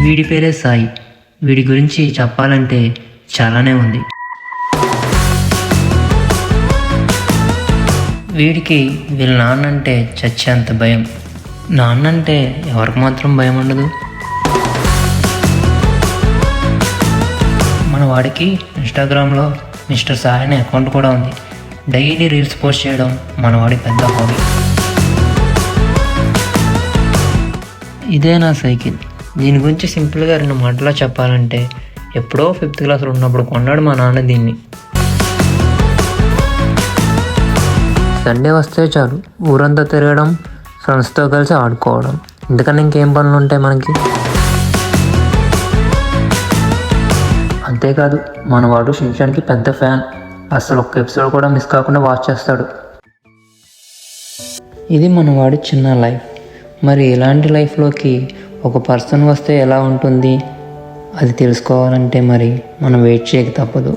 వీడి పేరే సాయి. వీడి గురించి చెప్పాలంటే చాలానే ఉంది. వీడికి వీళ్ళ నాన్నంటే చచ్చేంత భయం. నాన్నంటే ఎవరికి మాత్రం భయం ఉండదు. మన వాడికి ఇన్స్టాగ్రామ్లో మిస్టర్ సాయి అనే అకౌంట్ కూడా ఉంది. డైలీ రీల్స్ పోస్ట్ చేయడం మన వాడి పెద్ద హాబీ. ఇదే నా సైకిల్. దీని గురించి సింపుల్గా 2 మాటల్లో చెప్పాలంటే ఎప్పుడో 5th క్లాస్లో ఉన్నప్పుడు కొన్నాడు మా నాన్న దీన్ని. సండే వస్తే చాలు ఊరంతా తిరగడం, ఫ్రెండ్స్తో కలిసి ఆడుకోవడం, ఇంతకన్నా ఇంకేం పనులు ఉంటాయి మనకి. అంతేకాదు మనవాడు షిన్చాన్కి పెద్ద ఫ్యాన్. అసలు ఒక్క ఎపిసోడ్ కూడా మిస్ కాకుండా వాచ్ చేస్తాడు. ఇది మనవాడి చిన్న లైఫ్. మరి ఇలాంటి లైఫ్లోకి ఒక పర్సన్ వస్తే ఎలా ఉంటుంది అది తెలుసుకోవాలంటే మరి మనం వెయిట్ చేయక తప్పదు.